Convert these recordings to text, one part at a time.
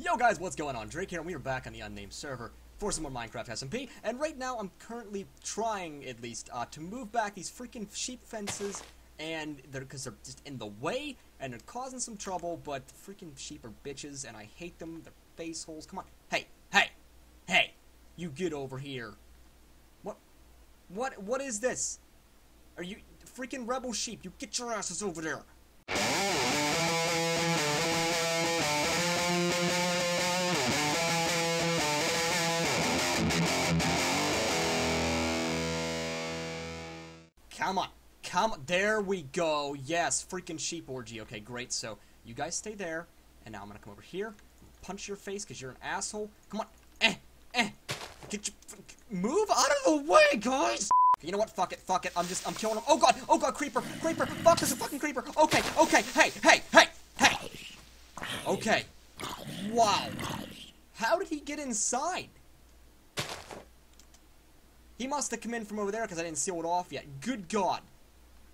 Yo guys, what's going on? Draykke here, and we are back on the Unnamed Server for some more Minecraft SMP, and right now I'm currently trying, at least, to move back these freaking sheep fences, and because they're just in the way, and they're causing some trouble, but freaking sheep are bitches, and I hate them, they're face holes, come on, hey, you get over here. What is this? Are you, freaking rebel sheep, you get your asses over there. Come on, there we go, yes, freaking sheep orgy, okay, great, so, you guys stay there, and now I'm gonna come over here, punch your face, because you're an asshole, come on, get your, move out of the way, guys! You know what, fuck it, I'm killing him, oh god, creeper, fuck, there's a fucking creeper, okay, hey, okay, wow, how did he get inside? He must have come in from over there because I didn't seal it off yet. Good God.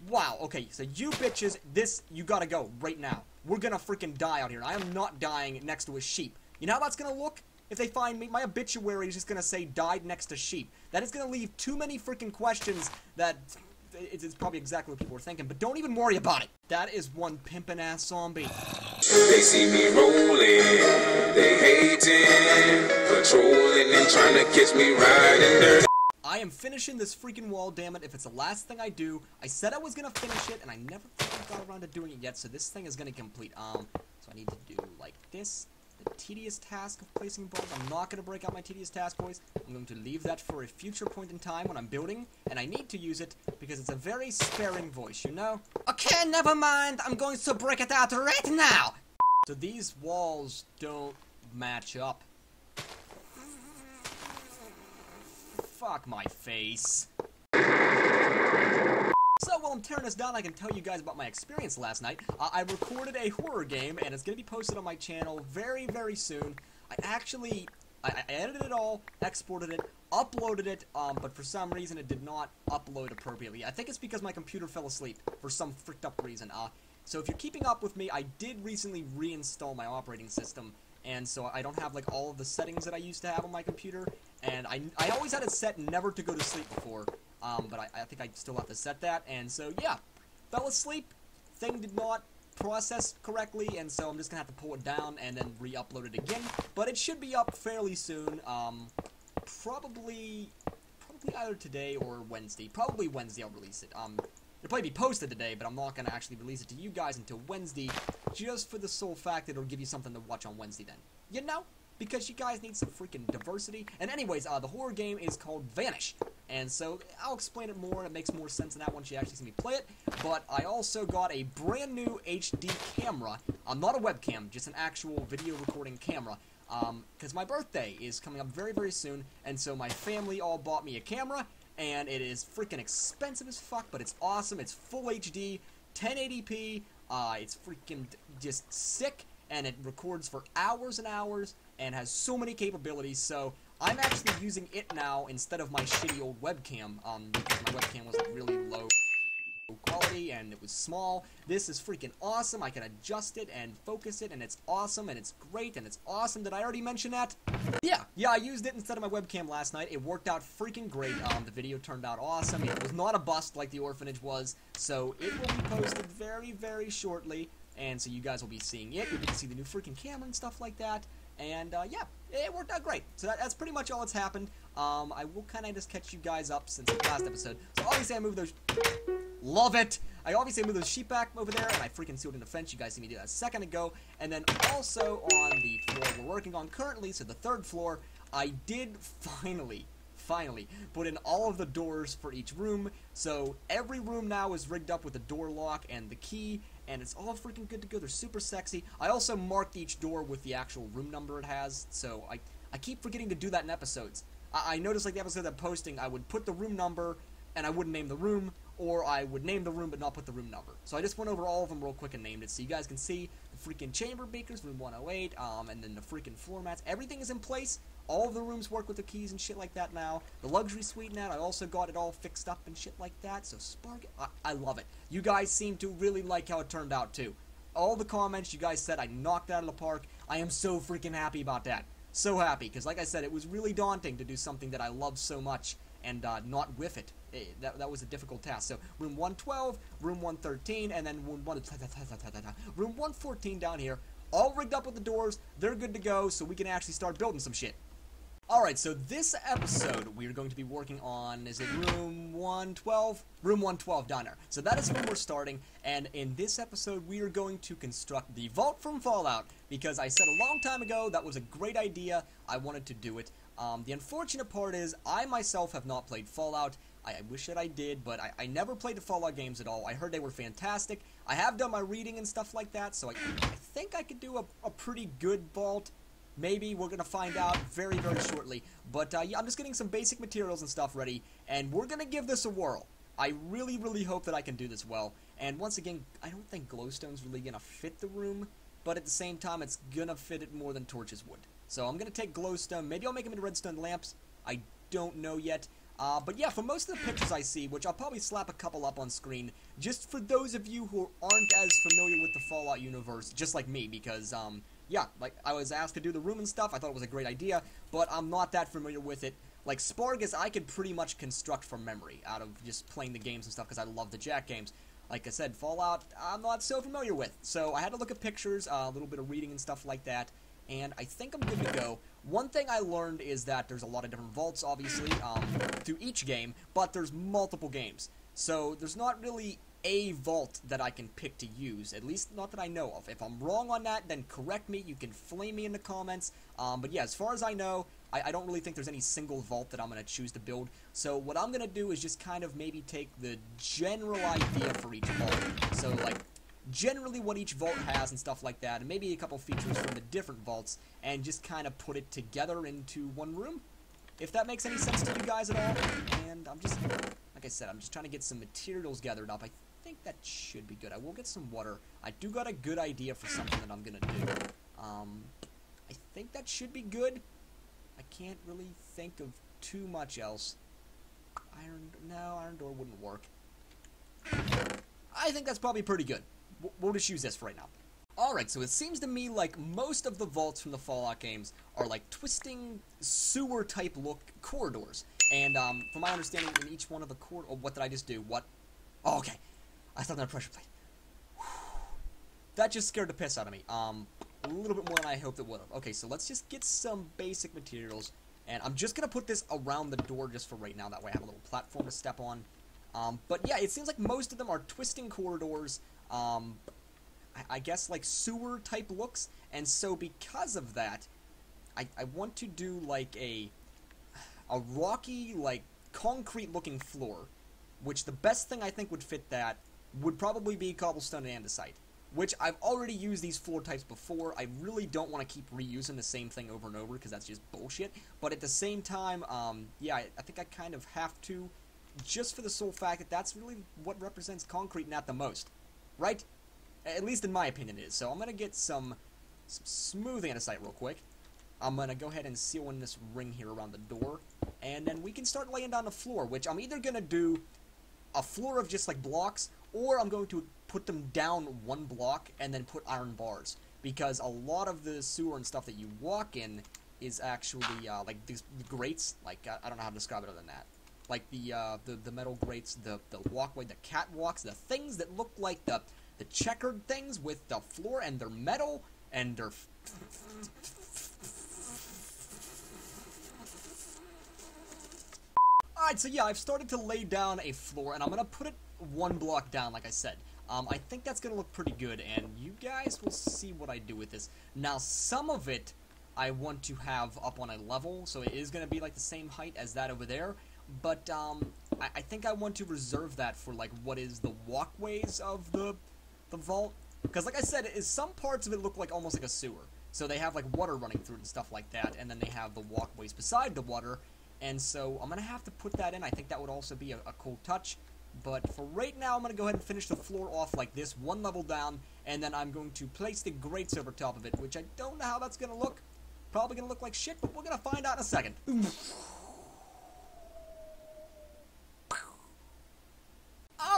Wow, okay, so you bitches, you gotta go right now. We're gonna freaking die out here. I am not dying next to a sheep. You know how that's gonna look? If they find me, my obituary is just gonna say, died next to sheep. That is gonna leave too many freaking questions that it's probably exactly what people were thinking, but don't even worry about it. That is one pimpin' ass zombie. They see me rolling, they hating, patrolling and trying to catch me riding dirty. I am finishing this freaking wall, damn it, if it's the last thing I do. I said I was gonna finish it, and I never freaking got around to doing it yet, so this thing is gonna complete. So I need to do, like, this, the tedious task of placing balls. I'm not gonna break out my tedious task, boys. I'm going to leave that for a future point in time when I'm building, and I need to use it, because it's a very sparing voice, you know? Okay, never mind, I'm going to break it out right now! So these walls don't match up. Fuck my face. So while I'm tearing this down, I can tell you guys about my experience last night. I recorded a horror game, and it's going to be posted on my channel very, very soon. I edited it all, exported it, uploaded it, but for some reason it did not upload appropriately. I think it's because my computer fell asleep for some fricked up reason. So if you're keeping up with me, I did recently reinstall my operating system, and so I don't have, like, all of the settings that I used to have on my computer, and I always had it set never to go to sleep before, but I think I still have to set that, and so, yeah, fell asleep, thing did not process correctly, and so I'm just gonna have to pull it down and then re-upload it again, but it should be up fairly soon, probably either today or Wednesday. Probably Wednesday I'll release it. It'll probably be posted today, but I'm not going to actually release it to you guys until Wednesday, just for the sole fact that it'll give you something to watch on Wednesday then. You know? Because you guys need some freaking diversity. And anyways, the horror game is called Vanish. And so, I'll explain it more, and it makes more sense than that once you actually see me play it. But I also got a brand new HD camera. Not a webcam, just an actual video recording camera. Because my birthday is coming up very, very soon, and so my family all bought me a camera, and it is freaking expensive as fuck, but it's awesome. It's full HD, 1080p, it's freaking just sick, and it records for hours and hours, and has so many capabilities, so I'm actually using it now instead of my shitty old webcam, because my webcam was really low quality, and it was small. This is freaking awesome. I can adjust it and focus it, and it's awesome, and it's great, and it's awesome. Did I already mention that? Yeah, I used it instead of my webcam last night. It worked out freaking great. The video turned out awesome. It was not a bust like the orphanage was, so it will be posted very, very shortly, and so you guys will be seeing it. You'll get to see the new freaking camera and stuff like that, and yeah, it worked out great. So that's pretty much all that's happened. I will kind of just catch you guys up since the last episode. So obviously I moved those... Love it! I obviously moved those sheep back over there, and I freaking sealed in the fence. You guys see me do that a second ago. And then also on the floor we're working on currently, so the third floor, I did finally put in all of the doors for each room. So every room now is rigged up with a door lock and the key, and it's all freaking good to go. They're super sexy. I also marked each door with the actual room number it has, so I keep forgetting to do that in episodes. I noticed, like, the episode I'm posting, I would put the room number, and I wouldn't name the room, or I would name the room but not put the room number. So I just went over all of them real quick and named it, so you guys can see the freaking chamber beakers, room 108, and then the freaking floor mats. Everything is in place. All of the rooms work with the keys and shit like that now. The luxury suite now, I also got it all fixed up and shit like that, so Spark, I love it. You guys seem to really like how it turned out, too. All the comments you guys said I knocked out of the park. I am so freaking happy about that. So happy, because like I said, it was really daunting to do something that I love so much and not whiff it. That was a difficult task. So room 112, room 113, and then room 114 down here, all rigged up with the doors. They're good to go, so we can actually start building some shit. Alright, so this episode, we're going to be working on, is it room 112? Room 112 down there. So that is where we're starting, and in this episode, we are going to construct the vault from Fallout, because I said a long time ago that was a great idea, I wanted to do it. The unfortunate part is, I myself have not played Fallout. I wish that I did, but I never played the Fallout games at all. I heard they were fantastic. I have done my reading and stuff like that, so I think I could do a pretty good vault. Maybe we're going to find out very, very shortly. But, yeah, I'm just getting some basic materials and stuff ready, and we're going to give this a whirl. I really, really hope that I can do this well. And once again, I don't think glowstone's really going to fit the room, but at the same time, it's going to fit it more than torches would. So I'm going to take glowstone. Maybe I'll make them into redstone lamps. I don't know yet. But yeah, for most of the pictures I see, which I'll probably slap a couple up on screen, just for those of you who aren't as familiar with the Fallout universe, just like me, because, yeah, like, I was asked to do the room and stuff, I thought it was a great idea, but I'm not that familiar with it. Like, Spargus, I could pretty much construct from memory, out of just playing the games and stuff, because I love the Jack games. Like I said, Fallout, I'm not so familiar with, so I had to look at pictures, a little bit of reading and stuff like that, and I think I'm good to go. One thing I learned is that there's a lot of different vaults, obviously, through each game, but there's multiple games. So there's not really a vault that I can pick to use, at least not that I know of. If I'm wrong on that, then correct me, you can flame me in the comments. But yeah, as far as I know, I don't really think there's any single vault that I'm going to choose to build. So what I'm going to do is just kind of maybe take the general idea for each vault. So like, generally what each vault has and stuff like that, and maybe a couple features from the different vaults, and just kind of put it together into one room, if that makes any sense to you guys at all. And I'm just, like I said, I'm just trying to get some materials gathered up. I think that should be good. I will get some water. I do got a good idea for something that I'm gonna do. I think that should be good. I can't really think of too much else. Iron door wouldn't work. I think that's probably pretty good. We'll just use this for right now. Alright, so it seems to me like most of the vaults from the Fallout games are like twisting sewer-type look corridors. And, from my understanding, in each one of the oh, what did I just do? What? Oh, okay. I thought that pressure plate. That just scared the piss out of me. A little bit more than I hoped it would have. Okay, so let's just get some basic materials. And I'm just gonna put this around the door just for right now. That way I have a little platform to step on. But yeah, it seems like most of them are twisting corridors. I guess like sewer type looks, and so because of that, I want to do like a rocky, like concrete looking floor, which the best thing I think would fit that would probably be cobblestone and andesite, which I've already used these floor types before. I really don't want to keep reusing the same thing over and over because that's just bullshit, but at the same time, yeah, I think I kind of have to, just for the sole fact that that's really what represents concrete and at the most, right? At least in my opinion it is. So I'm going to get some smooth andesite real quick. I'm going to go ahead and seal in this ring here around the door. And then we can start laying down the floor, which I'm either going to do a floor of just like blocks, or I'm going to put them down one block and then put iron bars. Because a lot of the sewer and stuff that you walk in is actually like these grates. Like, I don't know how to describe it other than that. Like the metal grates, the walkway, the catwalks, the things that look like the checkered things with the floor, and they're metal, and they're... Alright, so yeah, I've started to lay down a floor, and I'm gonna put it one block down, like I said. I think that's gonna look pretty good, and you guys will see what I do with this. Now, some of it I want to have up on a level, so it is gonna be like the same height as that over there, but I think I want to reserve that for like what is the walkways of the vault, because like I said, some parts of it look like almost like a sewer, so they have like water running through it and stuff like that, and then they have the walkways beside the water, and so I'm gonna have to put that in. I think that would also be a cool touch, but for right now I'm gonna go ahead and finish the floor off like this, one level down, and then I'm going to place the grates over top of it, which I don't know how that's gonna look. Probably gonna look like shit, but we're gonna find out in a second.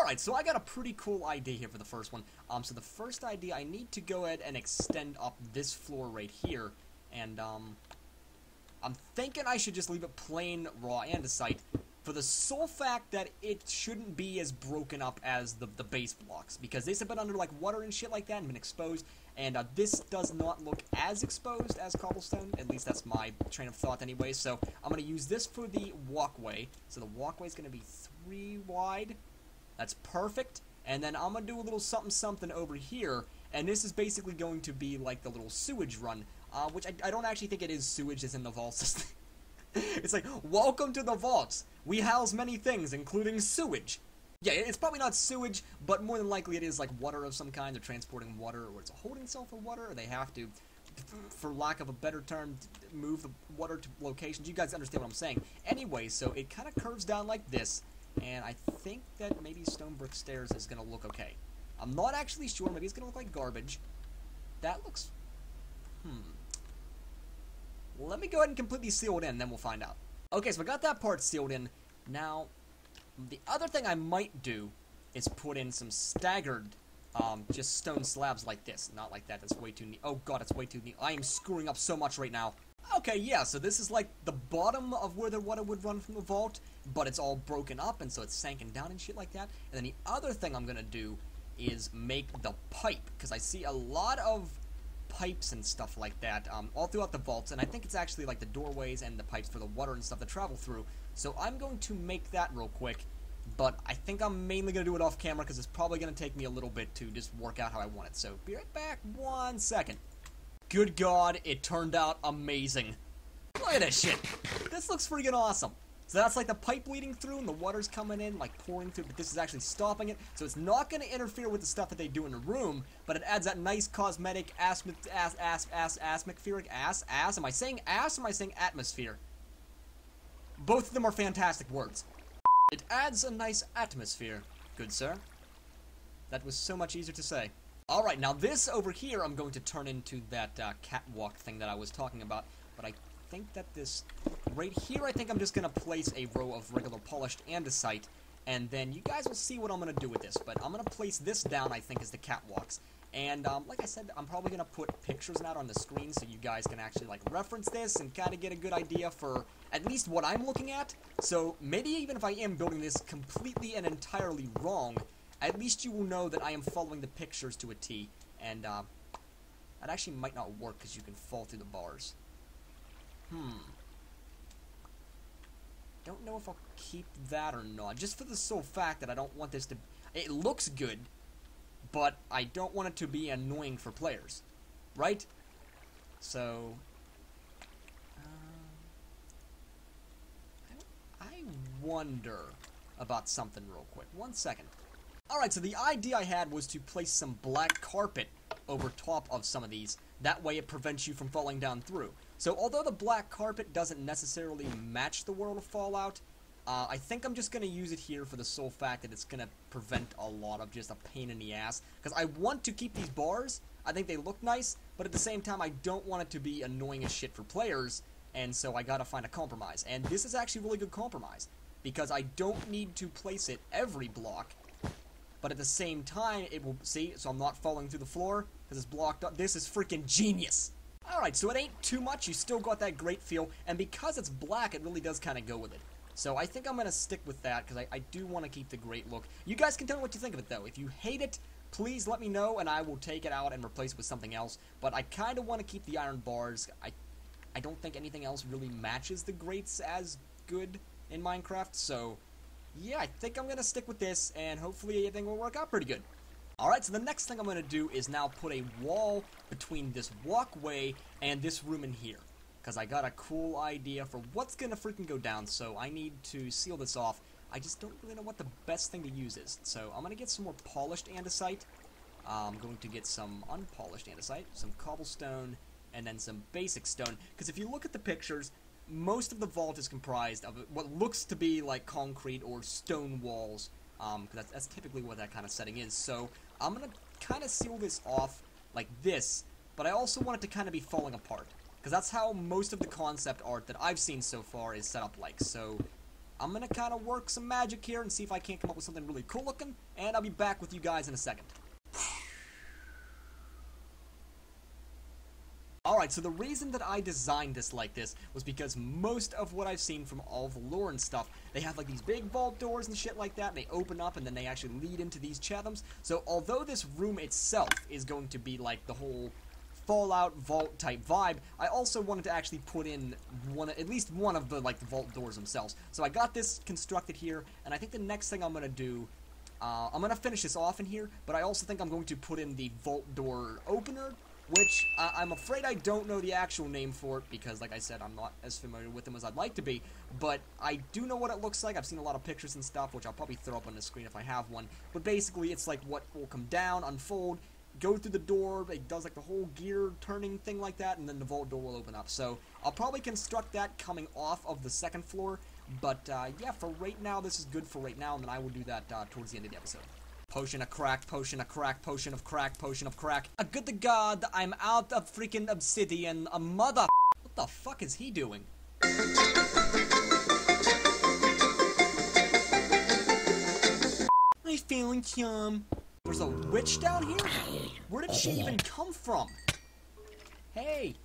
Alright, so I got a pretty cool idea here for the first one. So the first idea, I need to go ahead and extend up this floor right here. And, I'm thinking I should just leave it plain raw andesite for the sole fact that it shouldn't be as broken up as the base blocks, because these have been under, like, water and shit like that and been exposed, and this does not look as exposed as cobblestone. At least that's my train of thought anyway. So I'm going to use this for the walkway. So the walkway is going to be 3 wide. That's perfect. And then I'm going to do a little something over here, and this is basically going to be like the little sewage run, which I don't actually think it is sewage as in the vault system. It's like, welcome to the vaults. We house many things, including sewage. Yeah, it's probably not sewage, but more than likely it is like water of some kind. They're transporting water, or it's a holding cell for water, or they have to, for lack of a better term, move the water to locations. You guys understand what I'm saying. Anyway, so it kind of curves down like this, and I think that maybe stone brick stairs is going to look okay. I'm not actually sure. Maybe it's going to look like garbage. That looks... Let me go ahead and completely seal it in, then we'll find out. Okay, so I got that part sealed in. Now, the other thing I might do is put in some staggered, just stone slabs like this. Not like that, that's way too neat. Oh god, it's way too neat. I am screwing up so much right now. Okay, yeah, so this is like the bottom of where the water would run from the vault, but it's all broken up, and so it's sinking down and shit like that. And then the other thing I'm gonna do is make the pipe, because I see a lot of pipes and stuff like that all throughout the vaults, and I think it's actually like the doorways and the pipes for the water and stuff to travel through. So I'm going to make that real quick, but I think I'm mainly going to do it off camera because it's probably going to take me a little bit to just work out how I want it. So be right back 1 second. Good god, it turned out amazing. Look at this shit. This looks freaking awesome. So that's like the pipe leading through and the water's coming in, like pouring through, but this is actually stopping it. So it's not going to interfere with the stuff that they do in the room, but it adds that nice cosmetic atmospheric ass. Am I saying ass or am I saying atmosphere? Both of them are fantastic words. It adds a nice atmosphere, good sir. That was so much easier to say. Alright, now this over here I'm going to turn into that catwalk thing that I was talking about, but I think that this right here, I think I'm just going to place a row of regular polished andesite, and then you guys will see what I'm going to do with this, but I'm going to place this down, I think, as the catwalks. And like I said, I'm probably going to put pictures out on the screen so you guys can actually like reference this and kind of get a good idea for at least what I'm looking at. So maybe even if I am building this completely and entirely wrong, at least you will know that I am following the pictures to a T. And that actually might not work because you can fall through the bars. Don't know if I'll keep that or not, just for the sole fact that I don't want this to... It looks good, but I don't want it to be annoying for players, right? So... I wonder about something real quick. 1 second. Alright, so the idea I had was to place some black carpet over top of some of these. That way it prevents you from falling down through. So although the black carpet doesn't necessarily match the World of Fallout, I think I'm just going to use it here for the sole fact that it's going to prevent a lot of just a pain in the ass. Because I want to keep these bars, I think they look nice, but at the same time I don't want it to be annoying as shit for players, and so I gotta find a compromise. And this is actually a really good compromise, because I don't need to place it every block, but at the same time it will, see, so I'm not falling through the floor, because it's blocked up. This is freaking genius! Alright, so it ain't too much, you still got that great feel, and because it's black, it really does kind of go with it. So I think I'm going to stick with that, because I do want to keep the great look. You guys can tell me what you think of it, though. If you hate it, please let me know, and I will take it out and replace it with something else. But I kind of want to keep the iron bars. I don't think anything else really matches the grates as good in Minecraft, so yeah, I think I'm going to stick with this, and hopefully everything will work out pretty good. Alright, so the next thing I'm going to do is now put a wall between this walkway and this room in here. Because I got a cool idea for what's going to freaking go down, so I need to seal this off. I just don't really know what the best thing to use is. So I'm going to get some more polished andesite. I'm going to get some unpolished andesite, some cobblestone, and then some basic stone. Because if you look at the pictures, most of the vault is comprised of what looks to be like concrete or stone walls. Because that's typically what that kind of setting is. So I'm going to kind of seal this off like this, but I also want it to kind of be falling apart. Because that's how most of the concept art that I've seen so far is set up like. So I'm gonna kind of work some magic here and see if I can't come up with something really cool looking, and I'll be back with you guys in a second. Alright, so the reason that I designed this like this was because most of what I've seen from all the lore and stuff, they have like these big vault doors and shit like that, and they open up and then they actually lead into these chasms. So although this room itself is going to be like the whole Fallout vault type vibe, I also wanted to actually put in at least one of the like the vault doors themselves. So I got this constructed here, and I think the next thing I'm gonna do, I'm gonna finish this off in here, but I also think I'm going to put in the vault door opener, which I'm afraid I don't know the actual name for it, because like I said, I'm not as familiar with them as I'd like to be, but I do know what it looks like. I've seen a lot of pictures and stuff, which I'll probably throw up on the screen if I have one, but basically it's like what will come down, unfold, go through the door, it does like the whole gear turning thing like that, and then the vault door will open up. So I'll probably construct that coming off of the second floor, but yeah, for right now, this is good for right now, and then I will do that towards the end of the episode. Potion of crack, potion of crack, potion of crack, potion of crack. A good to God, I'm out of freaking obsidian, a mother. What the fuck is he doing? I'm feeling chum. There's a witch down here? Where did she even come from? Hey.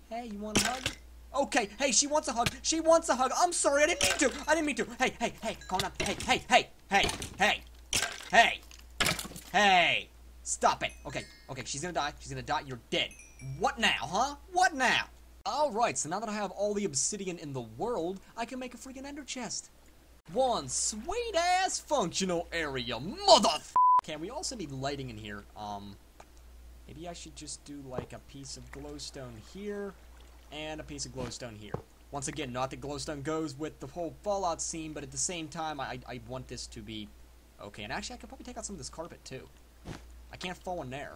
Hey, you want a hug? Okay, hey, she wants a hug. She wants a hug. I'm sorry, I didn't mean to. I didn't mean to. Hey, hey, hey, calm down. Hey, hey, hey, hey, hey, hey, hey. Stop it. Okay, okay, she's gonna die. She's gonna die. You're dead. What now, huh? What now? Alright, so now that I have all the obsidian in the world, I can make a freaking ender chest. One sweet-ass functional area, Okay, we also need lighting in here. Maybe I should just do like a piece of glowstone here, and a piece of glowstone here. Once again, not that glowstone goes with the whole Fallout scene, but at the same time, I want this to be okay. And actually, I could probably take out some of this carpet, too. I can't fall in there.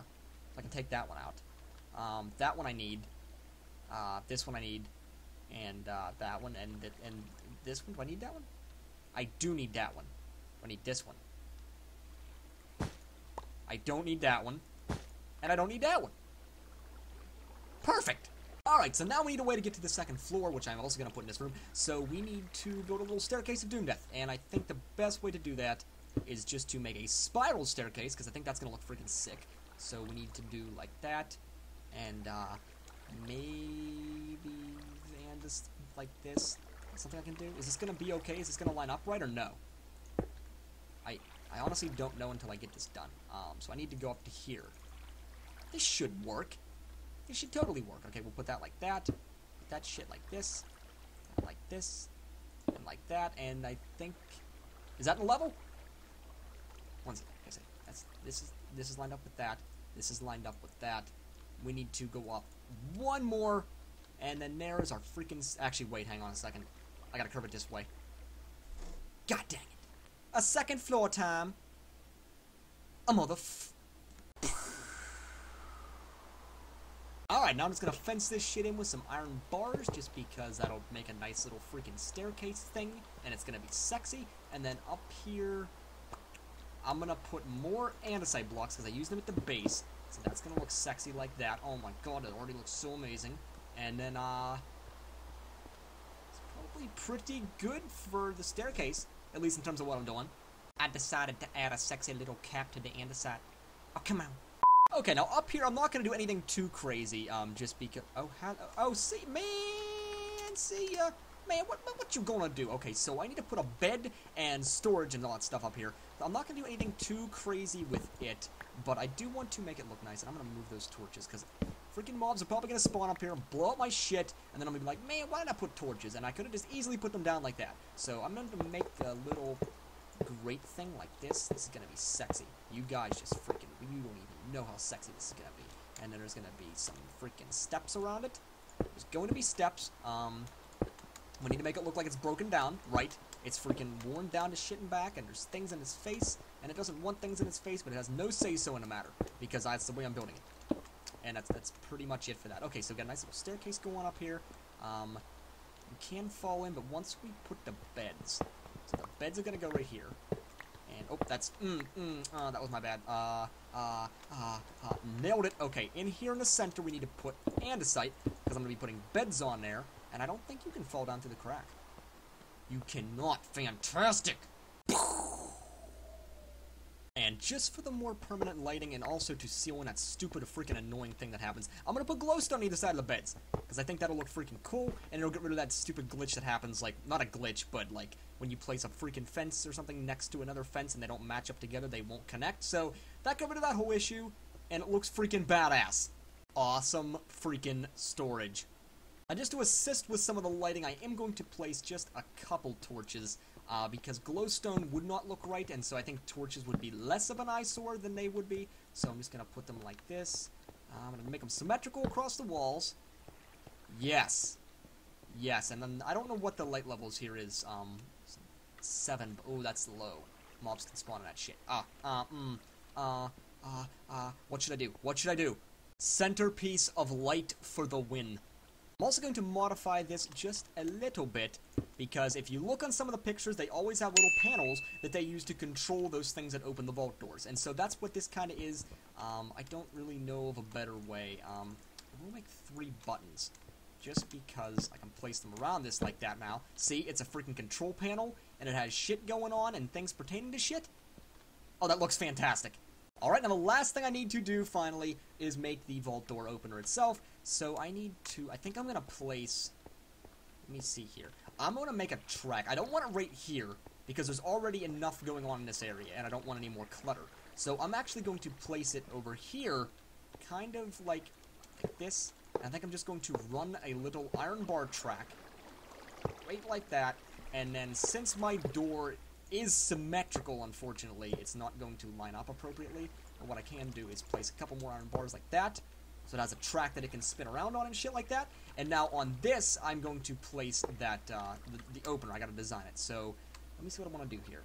I can take that one out. That one I need. This one I need. And, that one, and this one. Do I need that one? I do need that one. I need this one. I don't need that one. And I don't need that one. Perfect! Alright, so now we need a way to get to the second floor, which I'm also going to put in this room. So we need to build a little staircase of doom death. And I think the best way to do that is just to make a spiral staircase, because I think that's going to look freaking sick. So we need to do like that. And, maybe... and just like this. Something I can do? Is this going to be okay? Is this going to line up right or no? I honestly don't know until I get this done. So I need to go up to here. This should work. This should totally work. Okay, we'll put that like that. Put that shit like this. And like this. And like that. And I think... Is that in level? One second. Okay, so this is lined up with that. This is lined up with that. We need to go up one more. And then there is our freaking... Actually, wait, hang on a second. I gotta curve it this way. God dang it. A second floor time. A Alright, now I'm just gonna fence this shit in with some iron bars, just because that'll make a nice little freaking staircase thing, and it's gonna be sexy. And then up here, I'm gonna put more andesite blocks, because I use them at the base, so that's gonna look sexy like that. Oh my god, it already looks so amazing. And then, it's probably pretty good for the staircase, at least in terms of what I'm doing. I decided to add a sexy little cap to the andesite. Oh, come on. Okay, now up here, I'm not gonna do anything too crazy, just because... Oh, see, man, see ya. Man, what you gonna do? Okay, so I need to put a bed and storage and all that stuff up here. I'm not gonna do anything too crazy with it, but I do want to make it look nice, and I'm gonna move those torches, because freaking mobs are probably gonna spawn up here and blow up my shit, and then I'm gonna be like, man, why did I put torches? And I could have just easily put them down like that. So I'm gonna make a little grate thing like this. This is gonna be sexy. You guys just freaking, you don't even know how sexy this is gonna be. And then there's gonna be some freaking steps around it. There's going to be steps. We need to make it look like it's broken down, right? It's freaking worn down to shit and back, and there's things in its face, and it doesn't want things in its face, but it has no say-so in the matter, because that's the way I'm building it. And that's pretty much it for that. Okay, so we got a nice little staircase going up here. You can fall in, but once we put the beds, so the beds are gonna go right here. And, oh, that's, that was my bad. Nailed it. Okay, in here in the center, we need to put andesite, because I'm gonna be putting beds on there, and I don't think you can fall down through the crack. You cannot. Fantastic! And just for the more permanent lighting and also to seal in that stupid freaking annoying thing that happens, I'm gonna put glowstone on either side of the beds. Because I think that'll look freaking cool, and it'll get rid of that stupid glitch that happens, like, not a glitch, but like, when you place a freaking fence or something next to another fence and they don't match up together, they won't connect. So, that got rid of that whole issue, and it looks freaking badass. Awesome freaking storage. And just to assist with some of the lighting, I am going to place just a couple torches. Because glowstone would not look right, and so I think torches would be less of an eyesore than they would be. So I'm just going to put them like this. I'm going to make them symmetrical across the walls. Yes. Yes, and then I don't know what the light levels here is. 7. Oh, that's low. Mobs can spawn on that shit. What should I do? What should I do? Centerpiece of light for the win. I'm also going to modify this just a little bit, because if you look on some of the pictures, they always have little panels that they use to control those things that open the vault doors. And so that's what this kind of is. I don't really know of a better way. We'll make 3 buttons, just because I can place them around this like that now. See, it's a freaking control panel, and it has shit going on and things pertaining to shit. Oh, that looks fantastic. Alright, now the last thing I need to do, finally, is make the vault door opener itself. So I need to, I think I'm going to place, let me see here. I'm going to make a track. I don't want it right here, because there's already enough going on in this area, and I don't want any more clutter. So I'm actually going to place it over here, kind of like this. I think I'm just going to run a little iron bar track, right like that. And then since my door is symmetrical, unfortunately, it's not going to line up appropriately. But what I can do is place a couple more iron bars like that, so it has a track that it can spin around on and shit like that. And now on this, I'm going to place that, the opener. I gotta design it. So, let me see what I want to do here.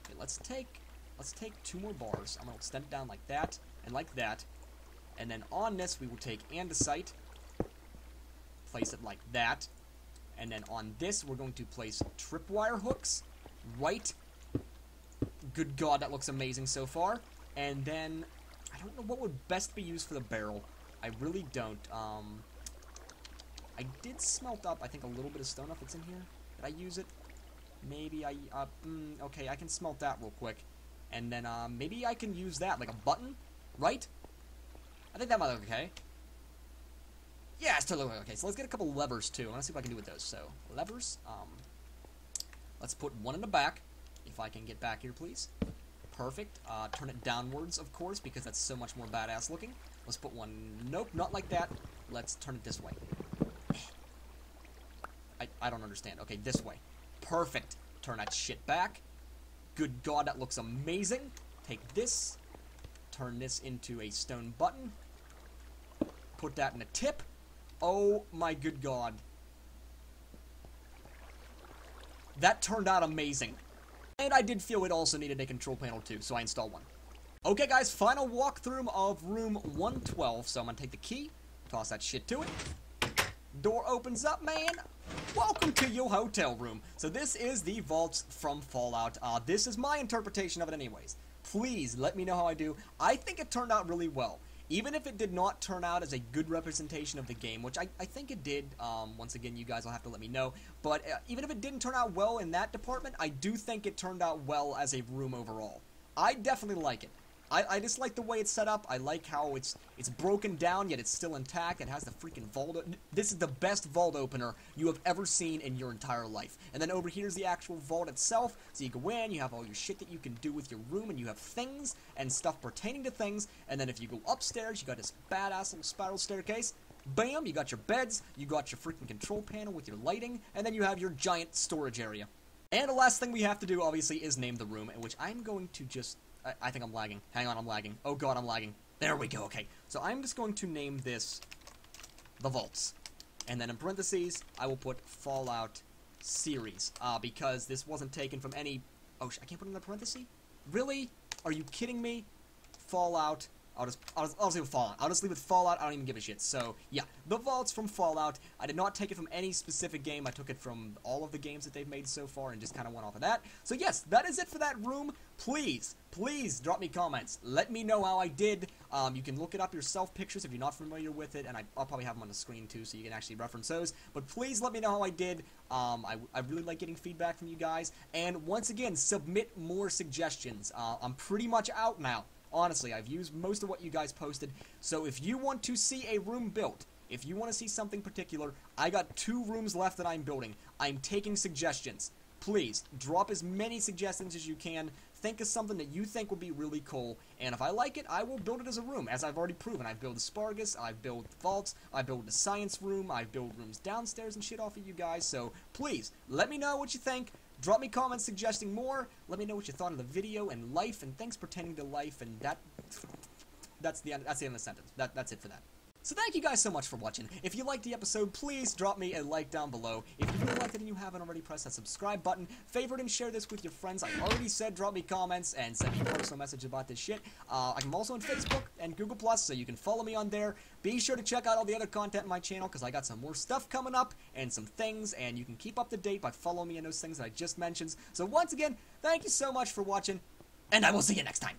Okay, let's take 2 more bars. I'm gonna extend it down like that, and like that. And then on this, we will take andesite, place it like that. And then on this, we're going to place tripwire hooks, right? Good God, that looks amazing so far. And then, I don't know what would best be used for the barrel. I really don't. I did smelt up, I think, a little bit of stone if it's in here. Did I use it? Maybe okay, I can smelt that real quick. And then, maybe I can use that, like a button, right? I think that might look okay. Yeah, it's totally okay. So let's get a couple levers, too. I want to see what I can do with those. So, levers. Let's put one in the back. If I can get back here, please. Perfect. Turn it downwards, of course, because that's so much more badass looking. Let's put one... Nope, not like that. Let's turn it this way. I don't understand. Okay, this way. Perfect. Turn that shit back. Good God, that looks amazing. Take this. Turn this into a stone button. Put that in a tip. Oh my good God. That turned out amazing. And I did feel it also needed a control panel too, so I installed one. Okay guys, final walkthrough of room 112. So I'm gonna take the key, toss that shit to it. Door opens up, man. Welcome to your hotel room. So this is the vaults from Fallout. This is my interpretation of it anyways. Please let me know how I do. I think it turned out really well. Even if it did not turn out as a good representation of the game, which I think it did, once again, you guys will have to let me know, but even if it didn't turn out well in that department, I do think it turned out well as a room overall. I definitely like it. I just like the way it's set up. I like how it's broken down, yet it's still intact. It has the freaking vault. This is the best vault opener you have ever seen in your entire life. And then over here is the actual vault itself. So you go in, you have all your shit that you can do with your room, and you have things and stuff pertaining to things. And then if you go upstairs, you got this badass little spiral staircase. Bam, you got your beds, you got your freaking control panel with your lighting, and then you have your giant storage area. And the last thing we have to do, obviously, is name the room, in which I'm going to just... I think I'm lagging. Hang on, I'm lagging. Oh God, I'm lagging. There we go, okay. So I'm just going to name this The Vaults. And then in parentheses, I will put Fallout Series. Because this wasn't taken from any... Oh, I can't put it in the parentheses? Really? Are you kidding me? Fallout... I'll just leave it Fallout. I'll just leave it Fallout. I don't even give a shit. So, yeah. The Vaults from Fallout. I did not take it from any specific game. I took it from all of the games that they've made so far and just kind of went off of that. So, yes, that is it for that room. Please, please drop me comments. Let me know how I did. You can look it up yourself, pictures, if you're not familiar with it, and I'll probably have them on the screen too, so you can actually reference those. But please let me know how I did. I really like getting feedback from you guys. And once again, submit more suggestions. I'm pretty much out now. Honestly, I've used most of what you guys posted. So if you want to see a room built, if you want to see something particular, I got 2 rooms left that I'm building. I'm taking suggestions. Please, drop as many suggestions as you can. Think of something that you think would be really cool, and if I like it, I will build it as a room, as I've already proven. I've built Asparagus, I've built vaults, I've built the science room, I've built rooms downstairs and shit off of you guys, so please, let me know what you think. Drop me comments suggesting more. Let me know what you thought of the video and life, and thanks for tending to life, and that's the end of the sentence. That's it for that. So thank you guys so much for watching. If you liked the episode, please drop me a like down below. If you really liked it and you haven't already, press that subscribe button. Favorite and share this with your friends. I already said drop me comments and send me a personal message about this shit. I'm also on Facebook and Google+, so you can follow me on there. Be sure to check out all the other content on my channel, because I got some more stuff coming up and some things, and you can keep up to date by following me on those things that I just mentioned. So once again, thank you so much for watching, and I will see you next time.